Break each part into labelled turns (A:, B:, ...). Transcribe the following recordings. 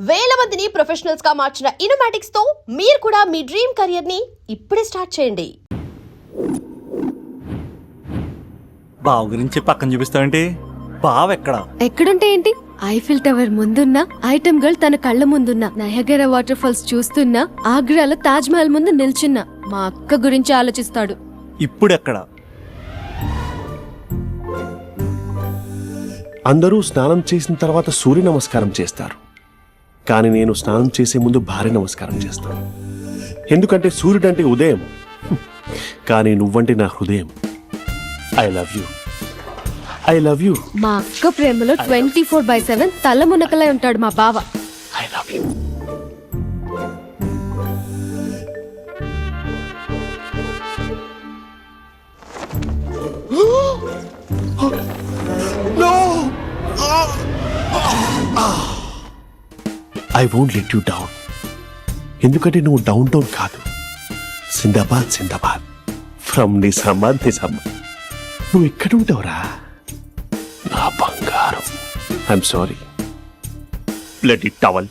A: వేల మందిని ప్రొఫెషనల్స్ గా మార్చిన ఇనోమాటిక్స్ తో మీరు కూడా మీ డ్రీమ్ కెరియర్ ని ఇప్పుడే స్టార్ట్ చేయండి.
B: బావ గురించి పక్కన చూపిస్తావేంటి? బావ
C: ఎక్కడుంటే ఏంటి? ఐఫిల్ టవర్ ముందున్న ఐటమ్ గర్ల్ తన కళ్ళ ముందున్న నయగరా వాటర్ ఫాల్స్ చూస్తున్నా, ఆగ్రాలో తాజ్ మహల్ ముందు నిల్చున్నా మా అక్క గురించి ఆలోచిస్తాడు.
B: ఇప్పుడెక్కడ?
D: అందరూ స్నానం చేసిన తర్వాత సూర్య నమస్కారం చేస్తారు, కానీ నేను స్నానం చేసే ముందు భార్య నమస్కారం చేస్తాను. ఎందుకంటే సూర్యుడు అంటే ఉదయం, కానీ నువ్వంటే నా హృదయం. I love you, I love you.
C: మా అక్క ప్రేమలో 24/7 తల మునకలై ఉంటాడు మా బావ.
D: I love you. I won't let you down. ఎందుకంటే నువ్వు డౌన్ టౌన్ కాదు, జిందాబాద్ జిందాబాద్ ఫ్రమ్ నిజామాబాద్ నిజామాబాద్. నువ్వు ఇక్కడ ఉంటావురా నా బంగారం. I'm sorry. Blood it towel.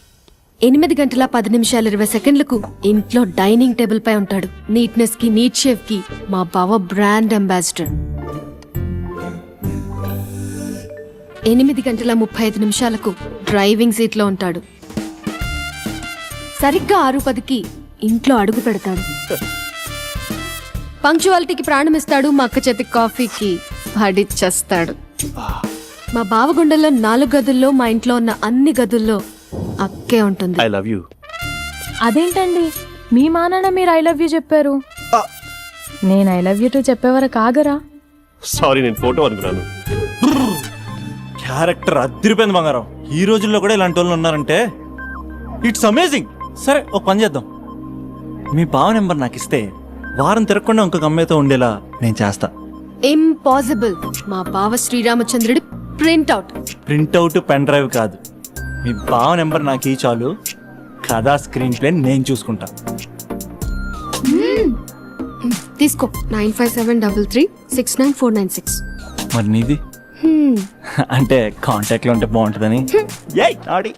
C: 8:10:20 ఇంట్లో డైనింగ్ టేబుల్ పై ఉంటాడు. నీట్నెస్ కి, నీట్ షేఫ్ కి మా బావ బ్రాండ్ అంబాసిడర్. 8:35 డ్రైవింగ్ సీట్ లో ఉంటాడు. సరిగ్గా 6:10 ఇంట్లో అడుగు పెడతాడు. పంక్చువాలిటీకి ప్రాణం ఇస్తాడు. మా అక్క చేతి కాఫీకి పడిచ్చేస్తాడు. మా బావ గుండెల్లో 4 గదుల్లో, మా ఇంట్లో ఉన్న అన్ని గదుల్లో అక్కే ఉంటుంది.
D: I love you.
E: అదేంటండి, మీ మా నాన్న మీరు ఐ లవ్ యూ చెప్పారు, నేను ఐ లవ్ యూ టు చెప్పేవరకు ఆగరా?
D: సారీ, నేను ఫోటో అనుకున్నాను.
B: క్యారెక్టర్ అదిరిపోయింది బంగారం. ఈ రోజుల్లో కూడా ఇలాంటి వాళ్ళు ఉన్నారంటే ఇట్స్ అమేజింగ్. సరే, ఒక పని చేద్దాం. మీ బావ నెంబర్ నాకు ఇస్తే వారం తిరగకుండా ఇంకొక అమ్మాయితో ఉండేలా నేను చేస్తా.
C: ఇంపాసిబుల్. మా బావ శ్రీరామచంద్రుడి ప్రింట్అవుట్.
B: ప్రింట్అవుట్, పెన్ డ్రైవ్ కాదు. మీ బావ నెంబర్ నాకు ఈ చాలు. కథా స్క్రీన్ ప్లే నేను చూసుకుంటా.
C: తీసుకో. 9573369496.
B: మరి నీది? అంటే కాంటాక్ట్ లో ఉంటే బాగుంటుందని. ఆడి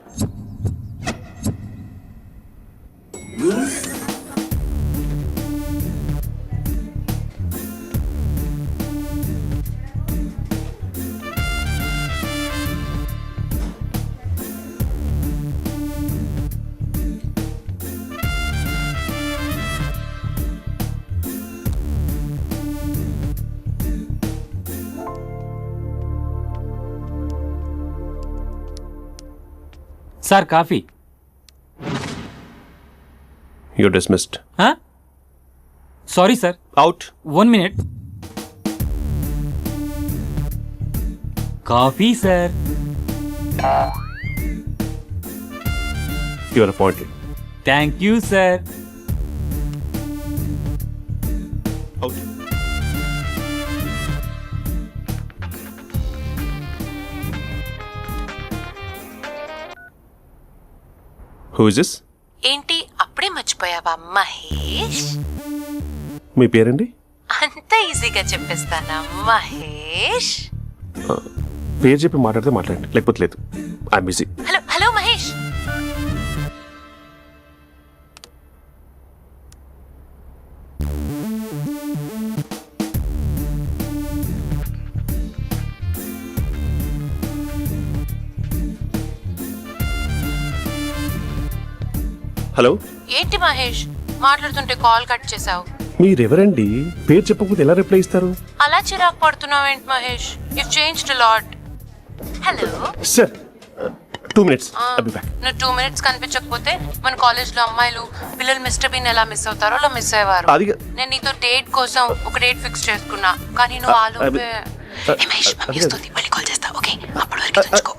F: sir coffee.
D: You're dismissed.
F: Sorry sir.
D: Out.
F: 1 minute. Coffee sir.
D: You're appointed.
F: Thank you sir.
D: Out. Who is this?
G: ఏంటి అప్పుడే మర్చిపోయావా మహేష్?
D: మీ పేరండి?
G: అంత ఈజీగా చెప్పేస్తానా మహేష్?
D: పేరు చెప్పి మాట్లాడితే మాట్లాడండి, లేకపోతే లేదు. I'm busy.
G: Hello hello Mahesh.
D: Hello.
G: ఏంటి మహేష్, మాట్లాడుతుంటే కాల్ కట్ చేసావు?
D: మీరెవరండి? పేరు చెప్పకపోతే ఎలా రిప్లై ఇస్తారు?
G: అలా చిరాకు పడుతున్నావు ఏంటి Mahesh? You changed lot. Hello
D: sir, 2 minutes. I'll be back.
G: నువ్వు 2 minutes కనిపించకపోతే మన కాలేజ్ లో అమ్మాయిలు పిల్లలు మిస్టర్ బీన్ ఎలా మిస్ అవుతారో అలా మిస్ అయ్యేవారు. నేను నీతో డేట్ కోసం ఒక డేట్ ఫిక్స్ చేసుకున్నా, కానీ నువ్వు ఆలోపే. మహేష్ మమ్మీస్తుంది, మళ్ళీ కాల్ చేస్తా. ఓకే, అప్పటి వరకు తెచ్చుకో.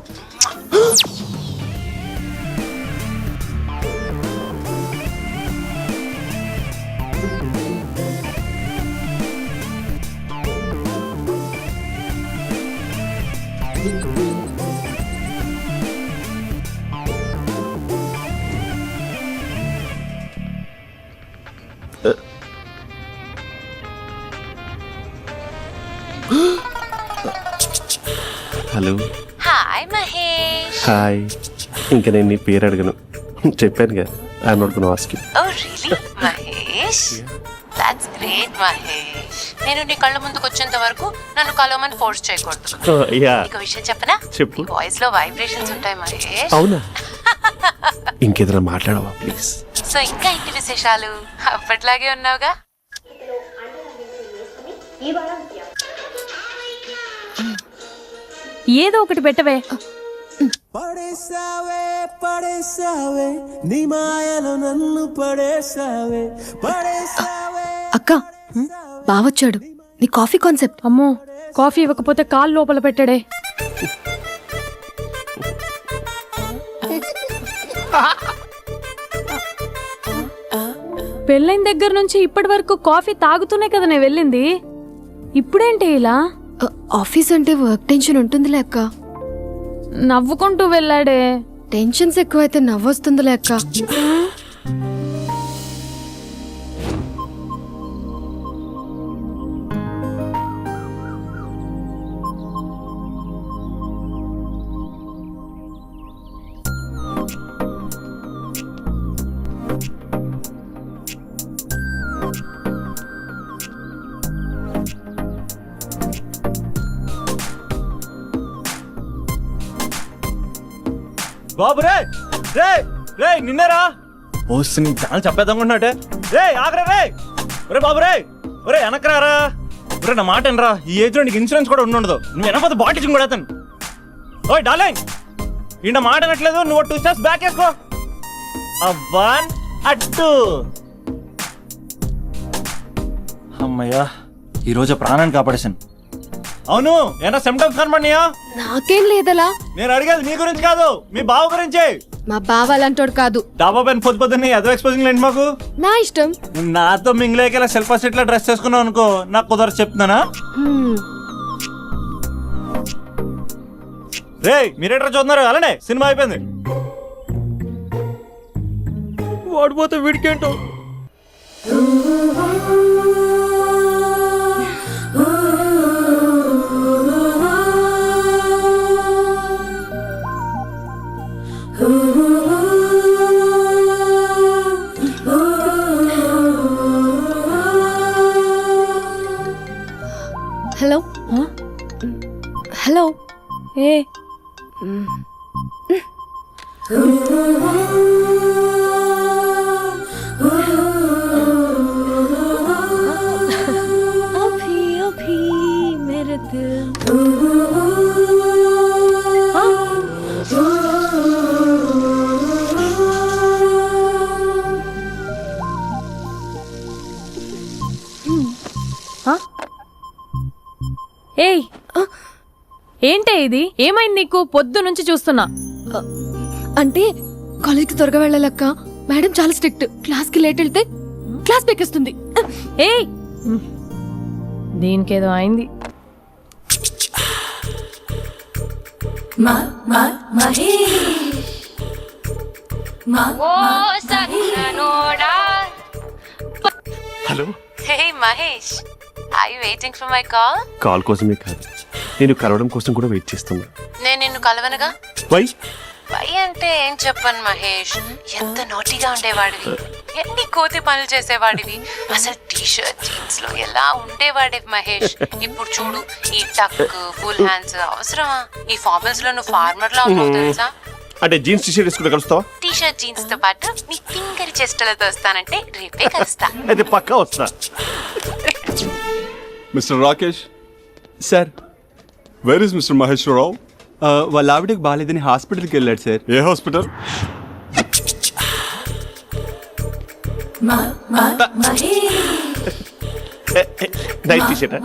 D: హలో.
G: హాయ్ మహేష్.
D: హాయ్. ఇంకా నేను నీ పేరు అడగను, చెప్పాను కదా I not gonna ask you.
G: Oh really Mahesh, that's great Mahesh. నేను నీ కళ్ళ ముందుకు వచ్చేంత వరకు నన్ను కలవమని ఫోర్స్ చేయకూడదు.
D: యా
G: నీకు విషయం చెప్పనా?
D: చెప్పు.
G: నీ వాయిస్ లో వైబ్రేషన్స్ ఉంటాయి మహేష్.
D: అవునా? ఇంకేదైనా మాట్లాడవా ప్లీజ్?
G: సో ఇంకా ఇంటి విశేషాలు అప్పట్లాగే ఉన్నావుగా?
E: ఏదో ఒకటి పెట్టవే.
H: పడేసావే పడేసావే నీ మాయలో నన్ను పడేసావే పడేసావే.
C: అక్క బావొచ్చాడు, నీ కాఫీ కాన్సెప్ట్.
E: అమ్మో, కాఫీ ఇవ్వకపోతే కాలు లోపల పెట్టాడే. పెళ్ళైన దగ్గర నుంచి ఇప్పటి వరకు కాఫీ తాగుతూనే కదా నేను వెళ్ళింది. ఇప్పుడేంటి ఇలా?
C: ఆఫీస్ అంటే వర్క్ టెన్షన్ ఉంటుందిలే అక్క.
E: నవ్వుకుంటూ వెళ్ళాడే.
C: టెన్షన్స్ ఎక్కువైతే నవ్వొస్తుందిలే అక్క.
B: బాబు రే రే రే నిన్నరా పోస్ట్ నీ ఛానల్ చెప్పేదనుకుంటున్నాటే. రే ఆగరా రే. ఒరే బాబు రే, ఒరే వెనకరారా. ఒరే నా మాట అనరా, ఈ ఏజ్ లో నీకు ఇన్సూరెన్స్ కూడా ఉండదు. నువ్వు వెనకపోతే బాటింగ్ కూడా అతను. ఓయ్ డార్లింగ్, ఈ మాట అనట్లేదు. నువ్వు 2 స్టెప్స్ బ్యాక్ వేసుకో. అబ్బా అట్టు. అమ్మయ్యా, ఈరోజు ప్రాణాన్ని కాపాడేశాను. అవును, ఏనా సిమ్టమ్స్ కనబడినాయా?
C: నాకేం లేదలా.
B: నేను అడిగేది నీ గురించి కాదు, మీ బావ గురించి.
C: మా బావ అలాంటోడు కాదు.
B: డాబా పైన పొద్దున్నే ఏదో ఎక్స్పోజింగ్ లేండి మాకు.
C: నా ఇష్టం.
B: నాతో మింగిలేక సెల్ఫ్ సెట్ లా డ్రెస్ చేసుకున్నావు అనుకో, నాకు కుదరదు చెప్తున్నానా? రే మీరేట్రా చూస్తున్నారు? అలానే సినిమా అయిపోయింది. వాడిపోతే వీడికేంటో.
C: Hello hello.
E: ఏ
C: అభి అభి మేరే దిల్.
E: ఏయ్, ఏంటే ఇది? ఏమైంది నీకు? పొద్దు నుంచి చూస్తున్నా.
C: అంటే కాలేజ్కి త్వరగా వెళ్ళాలక్క. మేడం చాలా స్ట్రిక్ట్. క్లాస్కి లేట్ వెళ్తే క్లాస్ పెక్కేస్తుంది.
E: ఏయ్, దీనికేదో అయింది.
D: Hello.
G: Hey Mahesh, are you waiting for my call?
D: Call కోసమే కాదు, నేను కలవడం కోసం కూడా వెయిట్ చేస్తున్నా.
G: నేను నిన్ను కలవనుగా.
D: వై?
G: వై అంటే ఏం చెప్పను మహేష్, ఎంత నోటిగా ఉండేవాడివి, ఎన్ని కోతి పనులు చేసేవాడివి, అసలు టీ షర్ట్ జీన్స్ లో ఎలా ఉండేవాడివి మహేష్. ఇప్పుడు చూడు, ఈ టక్ ఫుల్ హ్యాండ్స్ అవసరమా? ఈ ఫార్మల్స్ లో నువ్వు ఫార్మర్ లా ఉన్నావు తెలుసా?
D: అంటే జీన్స్ టీ షర్ట్ వేసుకుంటే కలుస్తావా?
G: టీ షర్ట్ జీన్స్ తో పాటు నీ ఫింగర్ చెస్టలతో వస్తానంటే రేపే కలుస్తా.
D: అయితే పక్కా వస్తా.
I: Mister Rakesh,
H: sir,
I: where is mister Maheswararao?
H: వాళ్ళ ఆవిడకి బాగాలేదని హాస్పిటల్కి వెళ్ళాడు సార్.
I: ఏ hospital?
D: Night T shirt.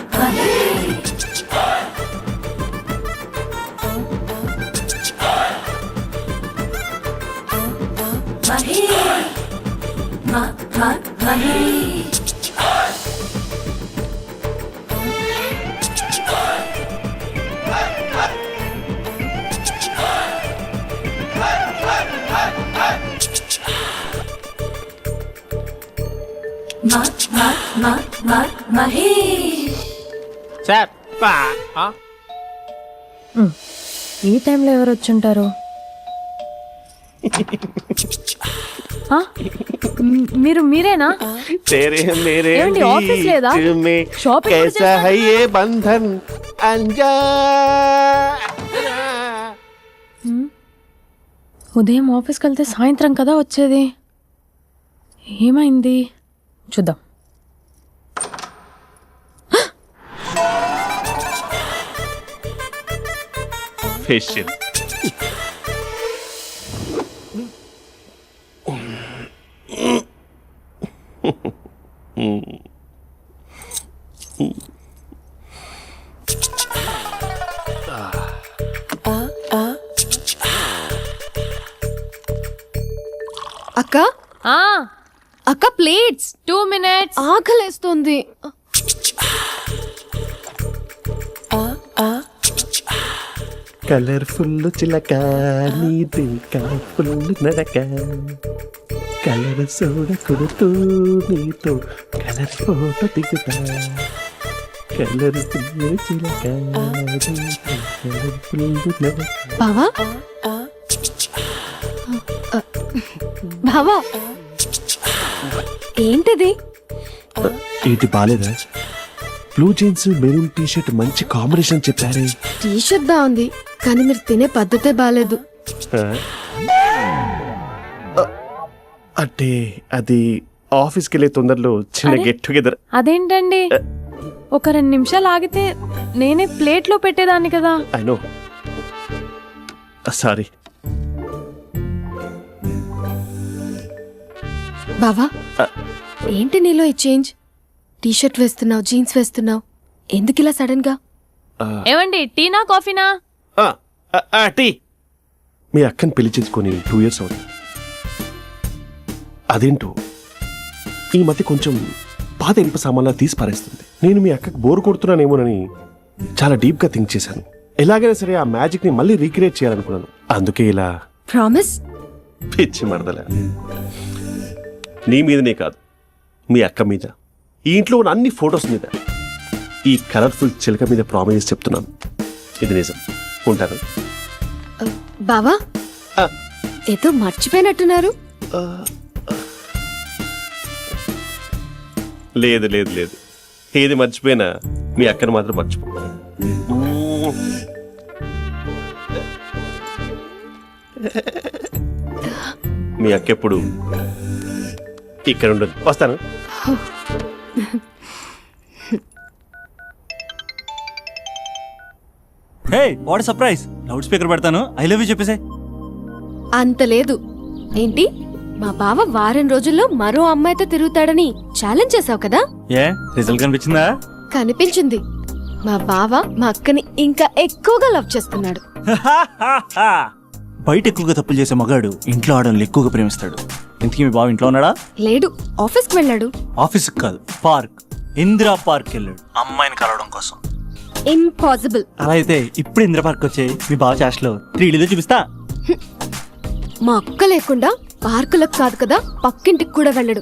J: Mahi
B: sir
E: ఈ టైంలో ఎవరు వచ్చుంటారు? ఆ? మీరేనా?
D: तेरे मेरे
E: ఏమండి, ఆఫీస్ లేదా?
D: बीच में
E: షాపింగ్ కూడా
D: कैसा है ये बंधन अंजा
E: ఉదయం ఆఫీస్కి వెళ్తే సాయంత్రం కదా వచ్చేది. ఏమైంది చూద్దాం.
D: फेशियल
C: అక్క
E: ఆ
C: అక్క ప్లేట్స్
E: 2 minutes.
C: ఆకలేస్తుంది.
D: కలర్ఫుల్ చిలక నీది కలర్ఫుల్ నడక కలర్ సోడ కొడుతూ నీతో కలర్ ఫోటో దిగుతా కలర్ఫుల్ చిలక కలర్ఫుల్ నడక.
C: బావా బావా ఏంటిది?
D: ఏంటి బాలేదా? Blue jeans maroon T shirt మంచి కాంబినేషన్ చెప్పారే.
C: టీ షర్ట్ బాగుంది కానీ మీరు తినే పద్ధతే బాలేదు.
D: అంటే అది ఆఫీస్కి వెళ్ళే తొందరలో చిన్న
E: అరే?
D: Get together.
E: అదేంటండి, ఒక 2 నిమిషాలు ఆగితే నేనే ప్లేట్లో పెట్టేదాన్ని కదా.
D: I know, sorry.
C: బావా ఏంటి నీలో ఈ చేంజ్? టీ షర్ట్ వేస్తున్నావు, జీన్స్ వేస్తున్నావు, ఎందుకు ఇలా సడన్ గా?
E: ఏమండి, టీనా కాఫీనా?
D: టీ. మీ అక్కని పెళ్లి చేసుకొని 2 years అవుతుంది. అదేంటో ఈ మధ్య కొంచెం పాత ఇనుప సామాన్లా తీసి పారేస్తుంది. నేను మీ అక్కకు బోర్ కొడుతున్నానేమోనని చాలా డీప్ గా థింక్ చేశాను. ఎలాగైనా సరే ఆ మ్యాజిక్ ని మళ్ళీ రీక్రియేట్ చేయాలనుకున్నాను. అందుకే ఇలా
C: ప్రామిస్?
D: పిచ్చి మరదల, నీ మీదనే కాదు, మీ అక్క మీద, ఈ ఇంట్లో ఉన్న అన్ని ఫొటోస్ మీద, ఈ కలర్ఫుల్ చిలక మీద ప్రామిస్ చెప్తున్నాను. ఇది నిజం. ఉంటాను.
C: బావా
D: ఆ.
C: ఏదో మర్చిపోయినట్టున్నారు.
D: లేదు లేదు లేదు, ఏది మర్చిపోయినా మీ అక్కను మాత్రం మర్చిపో. మీ అక్క ఎప్పుడు ఇక్కడ ఉండదు. వస్తాను.
B: Hey what surprise. Loud speaker పెడతాను, ఐ లవ్ యూ చెప్పేసే.
C: అంత లేదు. ఏంటి, మా బావ వారం రోజుల్లో మరో అమ్మాయితో తిరుగుతాడని ఛాలెంజ్ చేసావు కదా?
B: ఏ రిజల్ట్ కనిపించిందా?
C: కనిపించింది. మా బావ మా అక్కని ఇంకా ఎక్కువగా లవ్ చేస్తున్నాడు.
B: బయట ఎక్కువగా తప్పులు చేసే మగాడు ఇంట్లో ఆడవాళ్ళు ఎక్కువగా ప్రేమిస్తాడు. ఇంతకీ మీ బావ ఇంట్లో ఉన్నాడా?
C: లేడు, ఆఫీస్కి వెళ్ళాడు.
B: ఆఫీస్కి కాదు, పార్క్, ఇందిరా పార్క్ వెళ్ళాడు అమ్మాయిని కలవడం కోసం.
C: ఇంపాసిబుల్.
B: అలా అయితే ఇప్పుడు ఇందిరా పార్క్ వచ్చే మీ బావ చాష్లో 3Dలో చూపిస్తా.
C: మా అక్క లేకుండా పార్కులకు కాదు కదా పక్కింటికి కూడా వెళ్ళడు.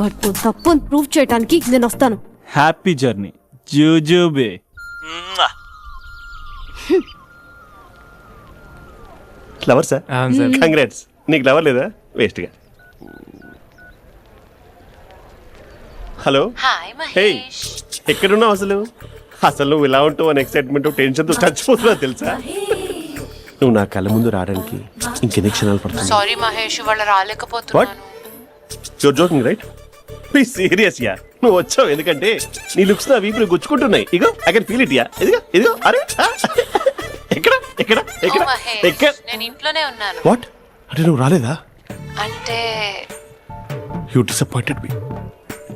C: బట్ నువ్వు తప్పు అని ప్రూవ్ చేయడానికి నేను వస్తాను.
B: హ్యాపీ జర్నీ జూజూబే.
D: Lover sir? కంగ్రాట్స్. నీకు లవర్ లేదా? వేస్ట్ గా. హలో.
G: Hi
D: hey,
G: Mahesh.
D: ఎక్కడున్నావు అసలు? అసలు నువ్వు ఇలా ఉంటావు అని ఎక్సైట్మెంట్ టెన్షన్తో చచ్చిపోతున్నా తెలుసా? నువ్వు నా కళ్ళ ముందు రావడానికి ఇంకెన్ని క్షణాలు పడుతుంది?
G: సారీ మహేష్, వాళ్ళు రాలేకపోతున్నాను.
D: Your joking right? Please serious ya. నువ్వు వచ్చావు ఎందుకంటే నీ లుక్స్ నా వీపులు గుచ్చుకుంటున్నాయి. ఇగో I can feel it ya. ఇదిగో ఇదిగో. అరే ఎక్కడ ఎక్కడ
G: ఓ
D: ఎక్కడ
G: మహేష్,
D: ఎక్కడ?
G: నేను ఇంట్లోనే ఉన్నాను.
D: వాట్ అంటే నువ్వు రాలేదా?
G: అంటే
D: you disappointed me.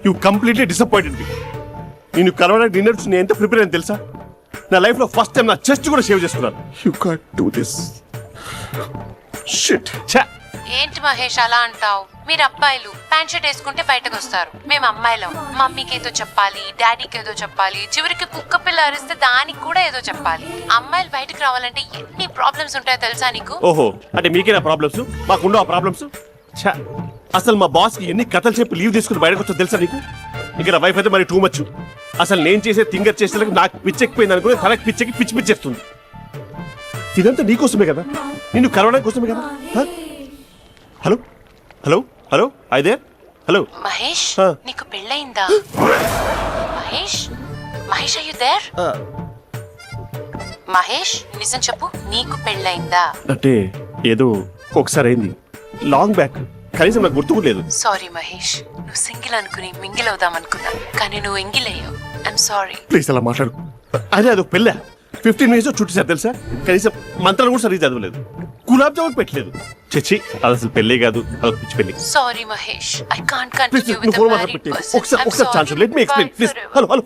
D: You completely disappointed me. నేను కలవడానికి డిన్నర్స్ నేను ఎంత ప్రిపేర్ అని తెలుసా? నా లైఫ్ లో ఫస్ట్ టైం నా చెస్ట్ కూడా సేవ్ చేసుకున్నాను. You can't do this shit. ఛా
G: ఏంటి మహేష్ అలా అంటావు? మీరు అబ్బాయిలు ప్యాంట్ షర్ట్ వేసుకుంటే బయటకు వస్తారు, మేము అమ్మాయిలం మమ్మీకి ఏదో చెప్పాలి, డాడీకి ఏదో చెప్పాలి, చివరికి కుక్క పిల్ల అరిస్తే దానికి కూడా ఏదో చెప్పాలి. అమ్మాయిలు బయటకు రావాలంటే ఎన్ని ప్రాబ్లమ్స్ ఉంటాయో తెలుసా నీకు?
D: ఓహో, అంటే మీకేనా ప్రాబ్లమ్స్? మాకుండవు ఆ ప్రాబ్లమ్స్? అసలు మా బాస్ కి ఎన్ని కథలు చెప్పి లీవ్ తీసుకుని బయటకు వచ్చో తెలుసా నీకు? ఇక నా వైఫ్ అయితే మరి టూ మచ్. అసలు నేను చేసే థింగర్ చేసేందుకు నాకు పిచ్చెక్కిపోయింది అనుకుని తనకి పిచ్చెక్కి పిచ్చి పిచ్చేస్తుంది. ఇదంతా నీకోసమే కదా, నిన్ను కలవడానికి కోసమే కదా. హలో హలో హలో అయితే హలో
G: మహేష్, నీకు పెళ్ళయిందా? Mahesh, Mahesh are you there? Mahesh నిజం చెప్పు, నీకు పెళ్ళయిందా?
D: అంటే ఏదో ఒకసారి అయింది, లాంగ్ బ్యాక్, కనీసం నాకు గుర్తు కూడా లేదు.
G: సారీ మహేష్, నువ్వు సింగిల్ అనుకుని మింగిల్ అవుదాం అనుకున్నా, కానీ నువ్వు ఎంగిల్ అయ్యావు. I'm sorry.
D: ప్లీజ్ అలా మాట్లాడు. అదే అదొక పెళ్ళ 15 మినిట్స్ చుట్టేసారు తెలుసా. కనీసం మంత్రాలు కూడా సరిగ్గా చదవలేదు, గులాబ్ జామున్ పెట్టలేదు. చచ్చి, అది అసలు పెళ్ళే కాదు, అదొక పిచ్చి పెళ్ళి.
G: Sorry Mahesh, I can't
D: please
G: continue with
D: నువ్వు
G: ద
D: ఫోన్
G: మ్యారీడ్
D: మాట్లాడి
G: పర్సన్.
D: ఒకసారి chance let me explain please. Hello hello.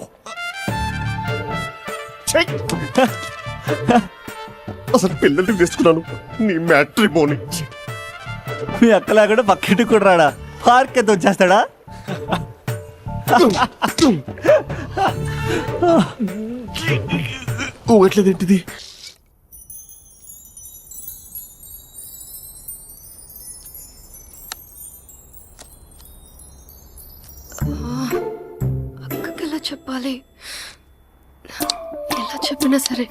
D: అసలు పిల్లల్ని తీసుకున్నాను నీ మ్యాట్రీ బోని.
B: మీ అక్కలా కూడా పక్కింటి కూడా రాడా, పార్క్ ఎంత వచ్చేస్తాడా?
D: ఎట్లేదేంటిది?
C: అక్కకి ఎలా చెప్పాలి? ఎలా చెప్పినా సరే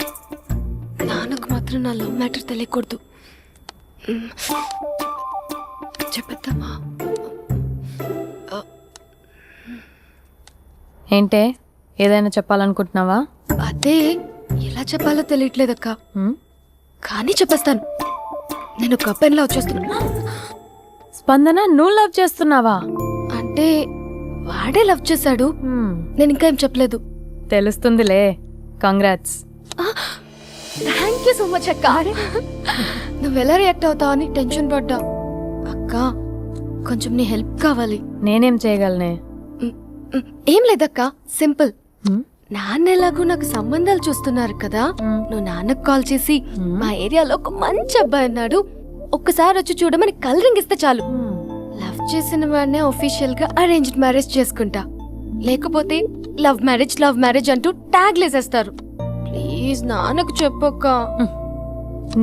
C: నాన్నకు మాత్రం నా లవ్ మ్యాటర్ తెలియకూడదు. చెప్పేద్దామా?
E: ఏంటే, ఏదైనా చెప్పాలనుకుంటున్నావా?
C: అదే ఎలా చెప్పాలో తెలియట్లేదక్క, కానీ చెప్పేస్తాను. నేను ఒక అబ్బాయిలా వచ్చేస్తున్నా.
E: స్పందన, నువ్వు లవ్ చేస్తున్నావా?
C: అంటే వాడే లవ్ చేశాడు, నేను ఇంకా ఏం చెప్పలేదు.
E: తెలుస్తుందిలే. Congrats.
C: Thank you so much అక్క. నువ్వు ఎలా రియాక్ట్ అవుతావు అని టెన్షన్ పడ్డా. అక్క, కొంచెం నీ హెల్ప్ కావాలి.
E: నేనేం చేయగలనే?
C: ఏం లేదక్క, సింపుల్. నాన్న ఎలాగో నాకు సంబంధాలు చూస్తున్నారు కదా, నువ్వు నాన్నకు కాల్ చేసి మా ఏరియాలో ఒక మంచి అబ్బాయి అన్నాడు, ఒక్కసారి వచ్చి చూడమని కలరింగ్ ఇస్తే చాలు. లవ్ చేసిన వాడినే ఒఫీషియల్ గా అరేంజ్డ్ మ్యారేజ్ చేసుకుంటా, లేకపోతే లవ్ మ్యారేజ్ అంటూ ట్యాగ్ లేసేస్తారు. ప్లీజ్ నాన్నకు చెప్పక్క.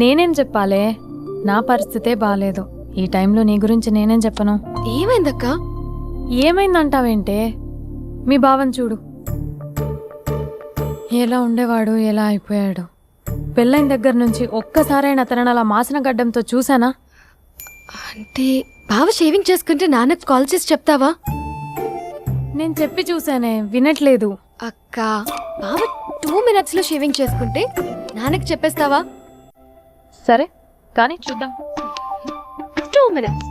E: నేనేం చెప్పాలే? నా పరిస్థితే బాలేదు. ఈ టైంలో నీ గురించి నేనేం చెప్పను?
C: ఏమైందక్క?
E: ఏమైందంటావేంటే? మీ భావం చూడు, ఎలా ఉండేవాడు, ఎలా అయిపోయాడు. పెళ్ళైన దగ్గర నుంచి ఒక్కసారైనా తనని అలా మాసిన గడ్డంతో చూసానా?
C: అంటే బావ షేవింగ్ చేసుకుంటే నాన్నకు కాల్ చేసి చెప్తావా?
E: నేను చెప్పి చూసానే, వినట్లేదు.
C: అక్క, బావ 2 minutes లో షేవింగ్ చేసుకుంటే నాన్నకి చెప్పేస్తావా?
E: సరే, కానీ చూద్దాం.
C: 2 minutes.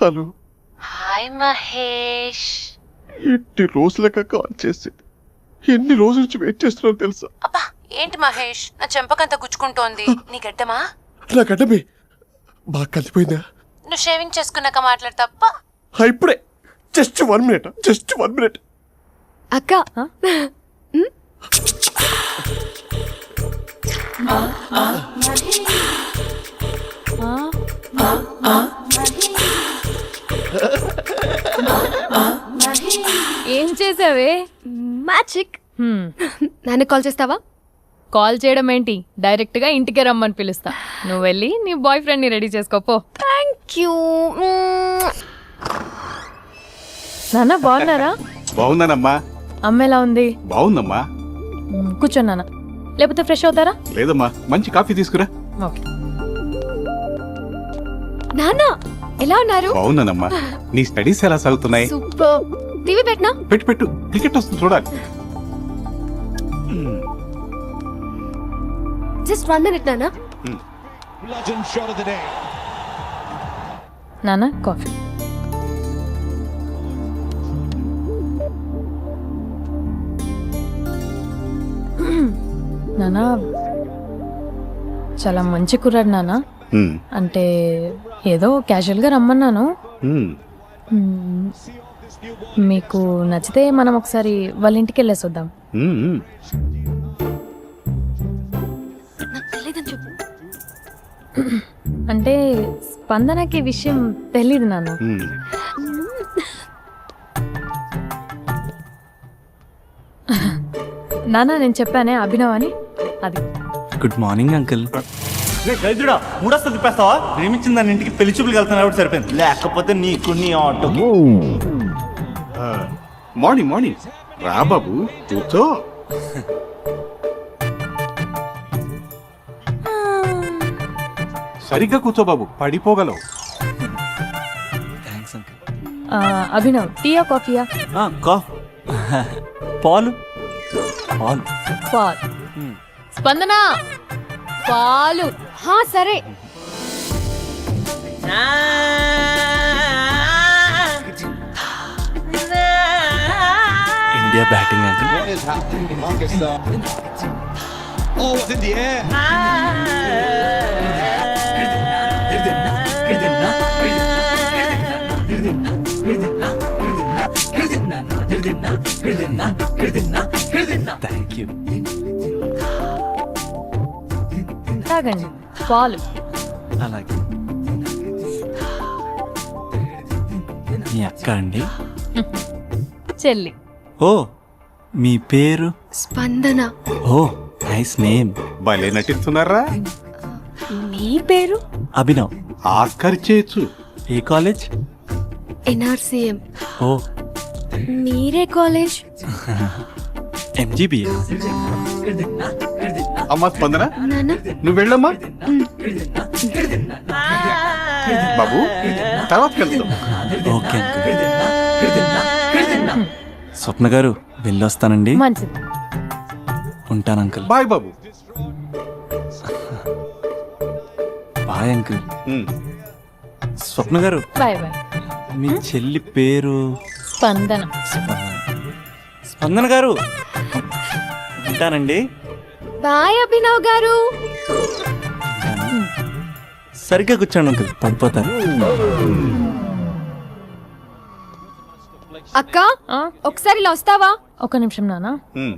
D: హలో.
G: హాయ్ మహేష్.
D: ఎన్ని రోజులుగా కాల్ చేసి ఎన్ని రోజుల నుంచి వెయిట్ చేస్తున్నావు తెలుసా?
G: అబ్బా, ఏంటి మహేష్, నా చెంపకంత గుచ్చుకుంటోంది. నీ గడ్డమా?
D: నా గడ్డమే బాగా కలిపోయిందా?
G: నువ్వు షేవింగ్ చేసుకున్నాక మాట్లాడతాప్ప.
D: ఇప్పుడే జస్ట్ 1 minute.
C: అక్క,
E: ఏం చేసావే?
C: మ్యాజిక్. నాన్న కాల్ చేస్తావా?
E: కాల్ చేయడం ఏంటి, డైరెక్ట్ గా ఇంటికే రమ్మని పిలుస్తా. నువ్వు వెళ్ళి నీ బాయ్ ఫ్రెండ్ ని రెడీ చేసుకోపో.
C: Thank you.
E: నాన్న, బాగున్నారా?
H: బాగున్నానమ్మా.
E: అమ్మ ఎలా ఉంది?
H: బాగుందమ్మా.
E: కూర్చో నాన్న, లేకపోతే ఫ్రెష్ అవుతారా?
H: లేదమ్మా, మంచి కాఫీ తీసుకురా.
E: ఓకే.
C: నాన్న ఎలా ఉన్నారు?
H: బాగున్నానమ్మా. నీ స్టడీస్ ఎలా సాగుతున్నాయి?
C: సూపర్. టీవీ పెట్టనా?
H: పెట్టు, క్రికెట్ వస్తుంది చూడాలి.
C: జస్ట్ 1 minute నాన్న.
E: నాన్న, కాఫీ. నాన్న, చాలా మంచి కుర్రాడు నాన్న.
H: మ్మ్.
E: అంటే ఏదో క్యాజువల్గా రమ్మన్నాను.
H: మ్మ్.
E: మ్మ్. మీకు నచ్చితే మనం ఒకసారి వాళ్ళ ఇంటికి వెళ్ళేసి వద్దాం.
H: మ్మ్. మ్మ్.
C: నాకు తెలియదని చెప్పు.
E: అంటే స్పందనకి ఈ విషయం తెలీదు నాన్న.
H: మ్మ్.
E: నాన్న నేను చెప్పానే అభినవ్ అని, అది.
F: Good morning uncle.
B: దరిద్రుడా మూడొస్తా తిప్పేస్తావా? ప్రేమించిన దాని ఇంటికి పెళ్లి చూపులు వెళ్తున్నా కాబట్టి సరిపోయింది, లేకపోతే నీకు నీ ఆటోకి.
H: మార్నింగ్ మార్నింగ్ రా బాబు, కూర్చో. సరిగ్గా కూర్చో బాబు, పడిపోగలవు.
F: Thanks uncle.
E: అభినవ్ టీయా కాఫీయా?
F: పాలు పాలు.
E: పాల్. స్పందన పాలు.
C: హా సరే.
F: India batting uncle. Thank you.
E: తాగండి పాలు.
F: అలాగే. మీ అక్క అండి?
E: చెల్లి.
F: ఓ మీ పేరు?
C: స్పందన.
F: ఓ నైస్ నేమ్.
H: భలే నటిస్తున్నారా?
C: నీ పేరు?
F: అభినవ్.
H: ఆస్కార్ చేయొచ్చు.
F: ఏ కాలేజ్?
C: ఎన్ఆర్సీఎం.
F: ఓ
C: మీరే కాలేజ్?
F: ఎంజీబీఏ.
H: అమ్మా స్పందన,
C: నాన్న
H: నువ్వు వెళ్ళమ్మా. బాబు తర్వాత వెళ్తాం.
F: Okay uncle. స్వప్న గారు వెళ్ళొస్తానండి.
E: మంచిది.
F: ఉంటాను అంకుల్.
H: బాయ్ బాబు.
F: Bye uncle.
H: మ్మ్.
F: స్వప్న గారు
E: బాయ్ బాయ్.
F: మీ చెల్లి పేరు?
E: స్పందన.
F: స్పందన గారు ఉంటానండి.
C: బాయ్ అభినవ్ గారు.
F: సరిగ్గా కూర్చోండి అంకుల్, పడిపోతారు.
C: అక్క ఒకసారి ఇలా వస్తావా?
E: ఒక నిమిషం నాన్న.
H: మ్మ్.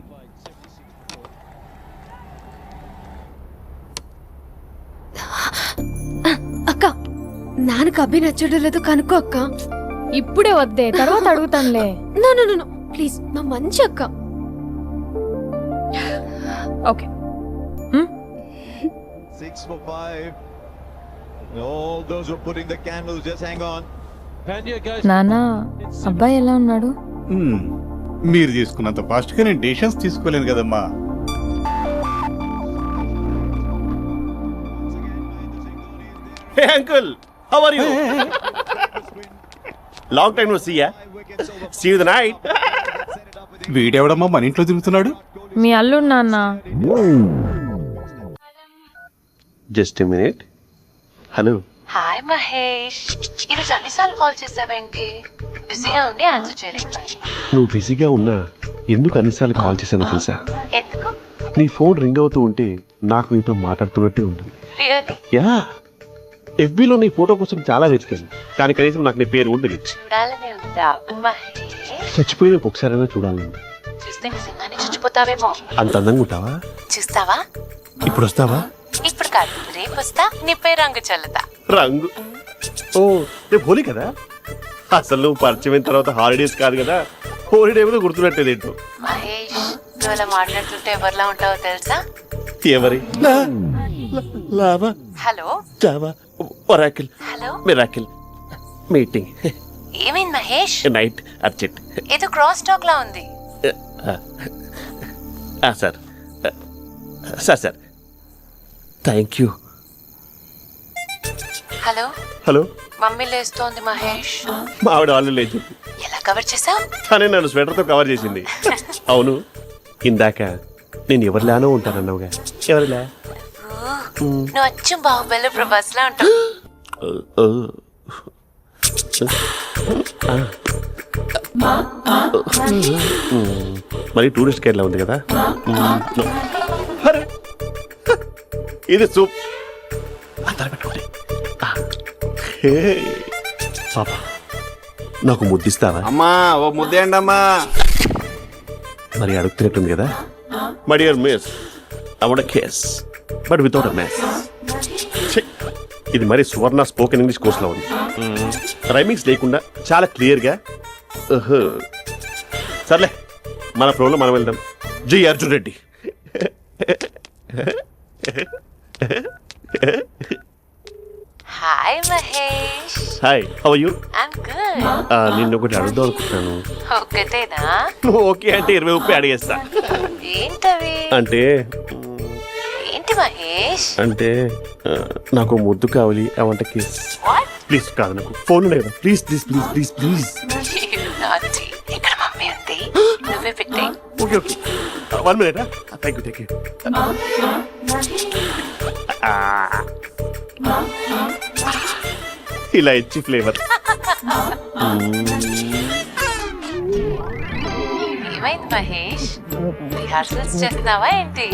C: అక్క నాన్నకు అభి నచ్చడం లేదో కనుక్కో అక్క.
E: ఇప్పుడే వద్దే, తర్వాత అడుగుతానులే.
C: నో ప్లీజ్, నా మంచి అక్క.
E: Okay.
J: 6 for 5. All those who are putting the candles, just hang on.
E: నాన్న అబ్బాయి ఎలా ఉన్నాడు?
H: మ్మ్. మీరు తీసుకున్నంత ఫాస్ట్ గా నేను డెసిషన్స్ తీసుకోలేను కదమ్మా.
D: Hey uncle, how are you? Long time no see ya. See you the night.
H: వీడెవడమ్మా మన ఇంట్లో తిరుగుతున్నాడు?
E: మీ అల్లుడు నాన్న.
D: Just a minute. Hello.
G: Hi Mahesh, ఈరోజు అన్నిసార్లు కాల్ చేసావేంటి? బిజీగా ఉండి ఆన్సర్ చేయలేకపోయాను.
D: నువ్వు బిజీగా ఉన్నా ఎందుకు అన్నిసార్లు కాల్ చేశానో తెలుసా?
G: ఎందుకు?
D: నీ ఫోన్ రింగ్ అవుతూ ఉంటే నాకు నీతో మాట్లాడుతున్నట్టే ఉంటుంది.
G: రియల్లీ?
D: యా, ఎఫ్బీలో నీ ఫోటో కోసం చాలా వెతికాను, కానీ కనీసం నాకు నీ పేరు ఉండదు.
G: చూడాలని ఉందా మహేష్?
D: చచ్చిపోయిన ఒకసారైనా చూడాలని.
G: చూస్తే నిజంగానే చచ్చిపోతావేమో.
D: అంత అందంగా ఉంటావా?
G: చూస్తావా?
D: ఇప్పుడు వస్తావా?
G: ఇప్పుడు కాదు, రేపు వస్తా, నీపై రంగు చల్లుతా.
D: రంగు? ఓ రేపు హోలీ కదా. అసలు నువ్వు పరిచయం అయిన తర్వాత హాలిడేస్ కాదు కదా, హోలిడే మీద గుర్తున్నట్టేది ఏంటో.
G: మహేష్, నువ్వు అలా మాట్లాడుతుంటే ఎవరిలా ఉంటావో తెలుసా?
D: ఎవరి? Lava,
G: hello
D: Java, Oracle,
G: hello,
D: miracle, meeting,
G: ఏమైంది మహేష్?
D: Night, urgent.
G: ఏదో క్రాస్ టాక్ లా ఉంది.
D: Sir sir sir thank you.
G: Hello
D: hello,
G: mummy లేస్తోంది మహేష్.
D: మా ఆవిడ వాళ్ళు లేదు,
G: ఎలా కవర్ చేసావు?
D: కానీ నన్ను స్వెటర్తో కవర్ చేసింది. అవును, ఇందాక నేను ఎవరిలానో ఉంటానన్నావుగా, ఎవరిలా?
G: నువ్వు అచ్చం బాహుబలి ప్రభాస్ లా ఉంటావు.
D: మరి టూరిస్ట్ గైడ్లా ఉంది కదా. ఇది సూప్ అతను పెట్టుకోండి. హే పాప, నాకు ముద్దిస్తావా?
F: అమ్మా ఓ ముద్దేయండి అమ్మా.
D: మరి అడుగుతున్నట్టుంది కదా. My dear miss, I want kiss but without a mess. ఇది మరి సువర్ణ స్పోకెన్ ఇంగ్లీష్ కోర్సులో ఉంది. రైమింగ్స్ లేకుండా చాలా క్లియర్గా. సర్లే, మన ఫ్లోలో మనం వెళ్దాం. జై Arjun Reddy.
G: Hi Mahesh.
D: Hi, how are you?
G: I'm good.
D: నిన్ను ఒకటి అడుగుదాం అనుకుంటున్నాను.
G: ఒకటేనా?
D: నువ్వు ఓకే అంటే 20 రూపాయలు అడిగేస్తా.
G: ఏంటవి?
D: అంటే
G: ఏంటి మహేష్?
D: అంటే నాకు ముద్దు కావాలి. I want kiss. ప్లీజ్. కాదు, నాకు ఫోన్ లేదు. Please please please please please.
G: నాటి ఇక్కడ మమ్మీ ఉంది, నువ్వే పెట్టే.
D: Okay okay, 1 minute. Thank you thank you. ఇలా ఇచ్చి ఫ్లేవర్.
G: ఏమైంది మహేష్? రిహార్సల్స్ చేస్తున్నావా ఏంటి?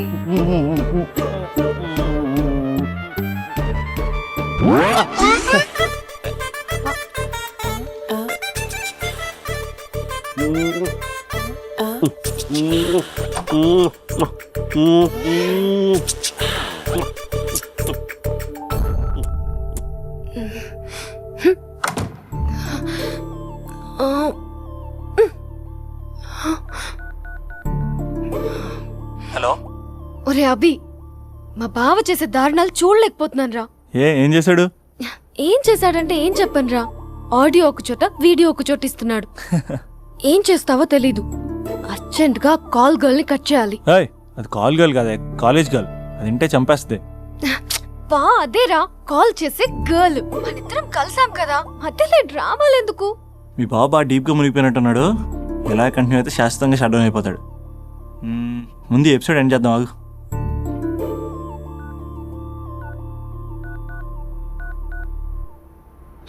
F: హలో.
C: ఒరే అభి, మా బావ చేసే దారుణాలు చూడలేకపోతున్నాను రా.
B: ఏం చేశాడు?
C: ఏం చేశాడంటే ఏం చెప్పను రా. ఆడియో ఒక చోట, వీడియో ఒక చోట ఇస్తున్నాడు. ఏం చేస్తావో తెలీదు. అర్జెంట్ గా కాల్ గర్ల్ ని కట్ చేయాలి.
B: అది కాల్ గర్ల్ కాదే, కాలేజ్ గర్ల్. అది వింటే చంపేస్తుంది.
C: వా, అదేరా కాల్ చేసే గర్ల్. మనిద్దరం కలిసాం కదా, మధ్యలో డ్రామాలు ఎందుకు?
B: మీ బాబా డీప్గా మునిగిపోయినట్టున్నాడు. ఎలా కంటిన్యూ అయితే శాశ్వతంగా షట్ డౌన్ అయిపోతాడు. ముందు ఎపిసోడ్ ఎండ్ చేద్దాం, ఆగు.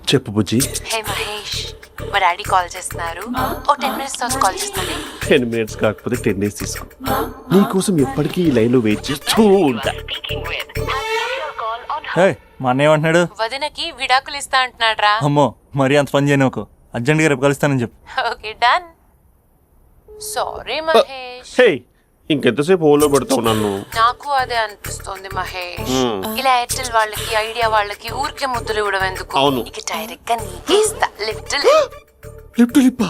D: చెప్పు బుజ్జి.
G: హే మహేష్, మా డాడీ కాల్ చేస్తున్నారు. ఓ 10 minutes తర్వాత కాల్ చేస్తాను.
D: 10 minutes కాకపోతే 10 days తీసుకో. నీకోసం ఎప్పటికీ ఈ లైన్ లో వెయిట్ చేస్తూ ఉంటా.
B: మా అన్నయ్య ఏమంటున్నాడు?
G: వదినకి విడాకులు ఇస్తా అంటున్నాడు రా.
B: అమ్మో, మరీ అంత పని చేయను. ఒక అర్జెంట్గా రేపు కలుస్తానని చెప్పు.
G: Okay done. సారీ మహేష్.
D: హే, ఇంకెంతసేపు హోల్లో పెడతావు నన్ను?
G: నాకు అదే అనిపిస్తుంది మహేష్. ఇలా ఎయిర్టెల్ వాళ్ళకి, ఐడియా వాళ్ళకి ఊరికే ముద్దులు ఇవ్వడం ఎందుకు?
D: అవును.
G: ఇక డైరెక్ట్ గా నీకే ఇస్తా. లిటిల్
D: లిప్టు లిప్పా,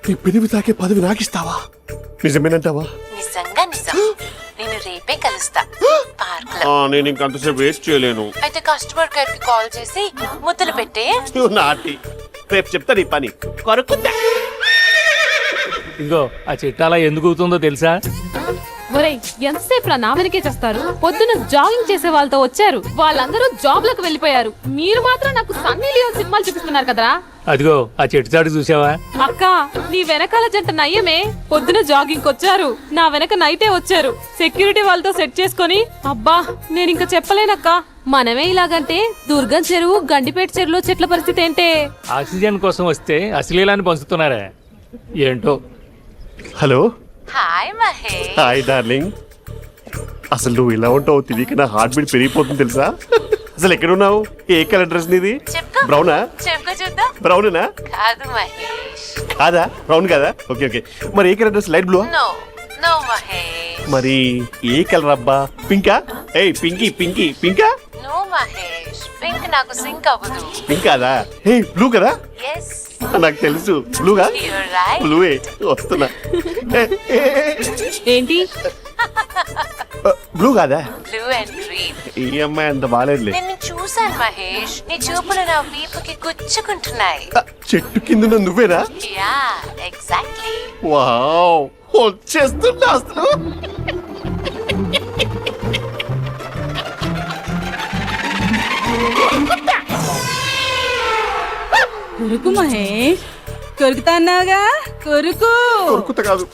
D: నీ పెనివి తాకే పదవి నాకిస్తావా? నిజమేనంటావా?
G: నిజంగా నిజం. నేను రేపే కలుస్తా పార్క్ లో.
D: నేను ఇంకంతసేపు వేస్ట్ చేయలేను.
G: అయితే కస్టమర్ కేర్ కి కాల్ చేసి ముద్దులు పెట్టే.
D: నాటి రేపు చెప్తా నీ పని. కొరుకుందా.
K: ఇంకో ఆ చిట్టాలా ఎందుకు అవుతుందో తెలుసా?
E: ఒరేయ్, ఎంతసేపు నా వెనకే చేస్తారు? పొద్దున జాగింగ్ చేసే వాళ్ళతో వచ్చారు, వాళ్ళందరూ జాబ్ లకు వెళ్ళిపోయారు. మీరు మాత్రం నాకు సన్నీ లియోన్ సినిమాలు చూపిస్తున్నారు కదరా.
K: అదిగో ఆ చెట్టు చాటు చూసావా?
E: అక్క, నీ వెనకాల జంట నయ్యమే. పొద్దున జాగింగ్ వచ్చారు, నా వెనక నైటే వచ్చారు. సెక్యూరిటీ వాళ్ళతో సెట్ చేసుకొని, అబ్బా నేను ఇంకా చెప్పలేనక్క. మనమే ఇలాగంటే దుర్గం చెరువు, గండిపేట చెరువులో చెట్ల పరిస్థితి ఏంటే?
K: ఆక్సిజన్ కోసం వస్తే అశ్లీలాన్ని పంచుతున్నారా ఏంటో.
D: Hello.
G: Hi Mahesh.
D: Hi darling. అసలు నువ్వు ఇలా ఉంటావు తెలియక నా హార్ట్ బీట్ పెరిగిపోతుంది తెలుసా? అసలు ఎక్కడున్నావు? ఏ కలర్ డ్రెస్ నీది?
G: చెప్పుకో.
D: బ్రౌనా?
G: చెప్పుకో చూద్దాం.
D: బ్రౌనేనా?
G: కాదు మహేష్.
D: కాదా? బ్రౌన్ కదా? Okay okay. మరి ఏ colour dress? Light blue?
G: No no Mahesh.
D: మరి ఏ కలర్ అబ్బా? పింకా? ఏయ్ పింకీ పింకీ పింకా?
G: నో మహేష్, పింక్ నాకు సింక్ అవ్వదు.
D: పింక్ కాదా? ఏ బ్లూ కదా?
G: ఎస్,
D: నాకు తెలుసు. బ్లూగా?
G: You're right.
D: బ్లూవే వస్తున్నా.
E: ఏంటి?
D: బ్లూ కాదా?
G: Blue and green.
D: ఈ అమ్మాయి అంత బాగాలేదులే.
G: నేను చూసాను మహేష్, నీ చూపులు నా వీపుకి గుచ్చుకుంటున్నాయి.
D: చెట్టు కింద నువ్వేనా?
G: Yeah exactly.
D: వావ్, వచ్చేస్తున్నా అసలు.
E: కొరుకు మహేష్, కొరుకుతా అన్నావుగా, కొరుకు.
D: ఉరుకుతా కాదు,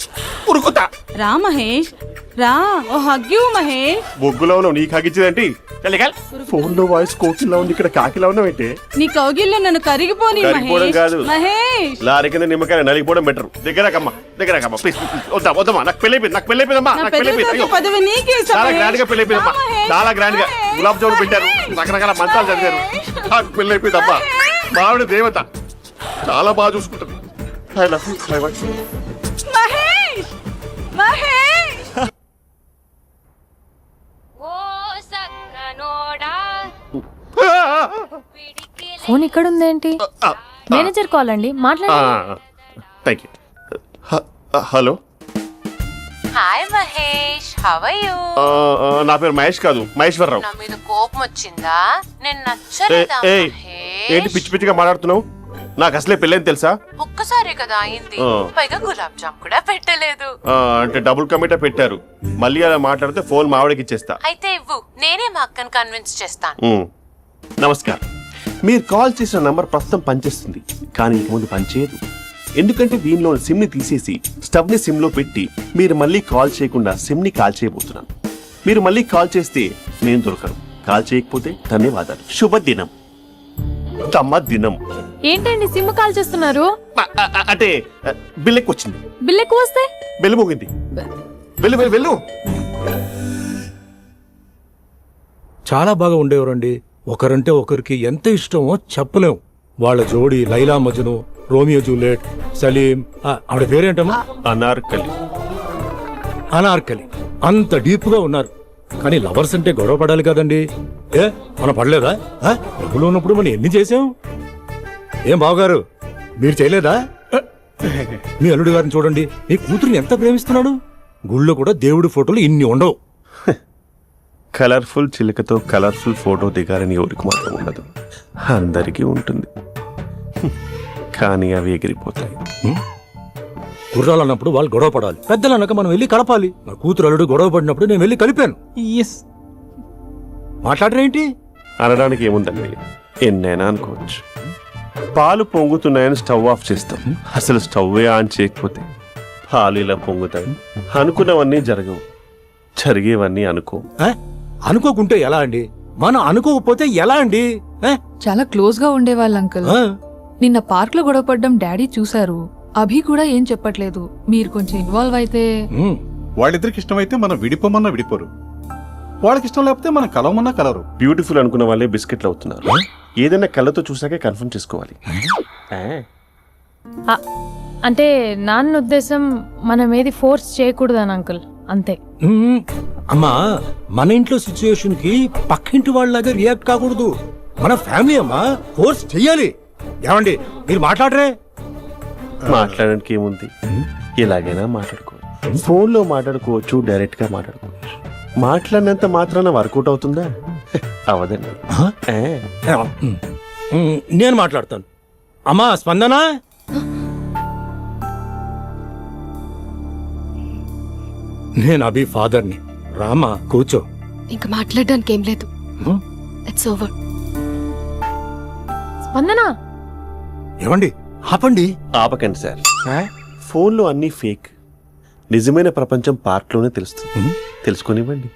D: ఉరుకుతా.
E: రా మహేష్, రా ఓ హగ్గు మహేష్.
D: బొగ్గులో ఉన్నావు నీకు హగిచ్చిందేంటి ఫోన్ లో వాయిస్ కోకిలా ఉంది, ఇక్కడ కాకిలా ఉన్నావు ఏంటి?
E: నీ కౌగిల్లో నన్ను కరిగిపోని
D: కరిగిపోవడం కాదు,
E: మహేష్.
D: లారీ కింద నిమ్మకాయ నలిగిపోవడం బెటర్. దగ్గరకమ్మా ప్లీజ్ వద్దమ్మా, నాకు పెళ్ళైపోయిందమ్మా, నాకు పెళ్ళైపోయింది. అయ్యో,
E: పదవి నీకే ఇస్తా,
D: చాలా గ్రాండ్ గా
E: మహేష్.
D: పెళ్ళైపోయిందమ్మా, చాలా గ్రాండ్ గా గులాబ్ జామున్ పెట్టారు, రకరకాల మంచాలు చదివారు. నాకు పెళ్ళైపోయిందమ్మా, మావిడ దేవత, చాలా బాగా చూసుకుంటుంది. I love you my wife.
E: Mahesh Mahesh
C: phone ఇక్కడ ఉందేంటి? మేనేజర్ కాల్ అండి, మాట్లాడండి.
D: Thank you. Hello,
G: hi Mahesh, how are you?
D: నా పేరు మహేష్ కాదు, మహేశ్వరరావు.
G: నా మీద కోపం వచ్చిందా? నేను నచ్చలేదా
D: ఏంటి పిచ్చి పిచ్చిగా మాట్లాడుతున్నావు? నాకు అసలే పెళ్ళని తెలుసా?
G: ఒక్కసారి కదా అయింది, పైగా గులాబ్ జామ్ కూడా పెట్టలేదు.
D: అంటే డబుల్ కమిటా పెట్టారు. మళ్ళీ అలా మాట్లాడితే ఫోన్ మావిడకి ఇచ్చేస్తా.
G: అయితే ఇవ్వు, నేనే మా అక్కని కన్విన్స్ చేస్తాను.
D: నమస్కారం, మీరు కాల్ చేసిన నంబర్ ప్రస్తుతం పనిచేస్తుంది, కానీ ఇంక ముందు పనిచేయదు. ఎందుకంటే దీనిలో సిమ్ ని తీసేసి స్టవ్ ని సిమ్ లో పెట్టి మీరు మళ్ళీ కాల్ చేయకుండా సిమ్ ని కాల్ చేయబోతున్నాను. మీరు మళ్ళీ కాల్ చేస్తే నేను దొరకను, కాల్ చేయకపోతే ధన్యవాదాలు. శుభదినం. తమ దినం.
C: ఏంటండి సిమ్ కాల్ చేస్తున్నారు?
D: అంటే బిల్ ఎక్కువ వచ్చింది.
C: బిల్ ఎక్కువ వస్తే
D: బెల్లు మోగింది. వెళ్ళు.
K: చాలా బాగా ఉండేవారండి. ఒకరంటే ఒకరికి ఎంత ఇష్టమో చెప్పలేం. వాళ్ళ జోడి లైలా మజ్ను, రోమియో జూలియట్, సలీం, ఆవిడ పేరేంటమ్మా? అనార్కలి. అంత డీప్ గా ఉన్నారు. కానీ లవర్స్ అంటే గొడవ పడాలి కదండి. మనం పడలేదా? డబ్బులు ఉన్నప్పుడు మనం ఎన్ని చేసాం? ఏం బావగారు, మీరు చేయలేదా? మీ అల్లుడు గారిని చూడండి, మీ కూతురుని ఎంత ప్రేమిస్తున్నాడు. గుళ్ళో కూడా దేవుడి ఫోటోలు ఇన్ని ఉండవు.
D: కలర్ఫుల్ చిలుకతో కలర్ఫుల్ ఫోటో దిగాలని ఎవరికి మాత్రం ఉండదు, అందరికీ ఉంటుంది. కానీ అవి ఎగిరిపోతాయి.
K: గుర్రాలు అన్నప్పుడు వాళ్ళు గొడవ పడాలి, పెద్దలు అన్నాక మనం వెళ్ళి కలపాలి. నా కూతురు అల్లుడు గొడవ పడినప్పుడు నేను వెళ్ళి కలిపాను. మాట్లాడరేంటి?
D: అనడానికి ఏముందండి, ఎన్నైనా అనుకోవచ్చు. పాలు పొంగుతున్నాయని స్టవ్ ఆఫ్ చేస్తాం, అసలు స్టవ్వే ఆన్ చేయకపోతే పాలు ఇలా పొంగుతాయి. అనుకున్నవన్నీ జరగవు, జరిగేవన్నీ అనుకో.
K: అనుకోకుంటే ఎలా అండి? మనం అనుకోకపోతే ఎలా అండి?
E: చాలా క్లోజ్ గా ఉండేవాళ్ళు అంకుల్. నిన్న పార్క్ లో గొడవపడ్డం డాడీ చూశారు. అభి కూడా ఏం చెప్పట్లేదు. మీరు కొంచెం ఇన్వాల్వ్ అయితే.
H: వాళ్ళిద్దరికి ఇష్టమైతే మనం విడిపోమన్నా విడిపోరు, వాళ్ళకి ఇష్టం లేకపోతే మనం కలవమన్నా కలరు.
D: బ్యూటిఫుల్ అనుకున్న వాళ్ళే బిస్కెట్లు అవుతున్నారు. ఏదైనా కళ్ళతో చూసాకే కన్ఫర్మ్ చేసుకోవాలి.
C: అంటే నాన్న ఉద్దేశం మనం ఏది ఫోర్స్ చేయకూడదని అంకుల్, అంతే.
K: అమ్మా, మన ఇంట్లో సిచ్యుయేషన్ కి పక్కింటి వాళ్ళలాగా రియాక్ట్ కాకూడదు. మన ఫ్యామిలీ అమ్మా, ఫోర్స్ చెయ్యాలి. ఏమండి మీరు మాట్లాడరే?
D: మాట్లాడడానికి ఏముంది, ఎలాగైనా మాట్లాడుకోవచ్చు. ఫోన్లో మాట్లాడుకోవచ్చు, డైరెక్ట్ గా మాట్లాడుకోవచ్చు. మాట్లాడినంత మాత్రాన వర్కౌట్ అవుతుందా? అవదండి.
K: నేను మాట్లాడతాను. అమ్మా స్పందన, నేను అభి ఫాదర్ని. రామా కూర్చో.
C: ఇంకా మాట్లాడడానికి ఏం లేదు. It's over. స్పందన,
K: ఏమండి ఆపండి.
D: ఆపకండి సార్, ఫోన్లో అన్నీ ఫేక్. నిజమైన ప్రపంచం పార్ట్లోనే తెలుస్తుంది. తెలుసుకొనివ్వండి.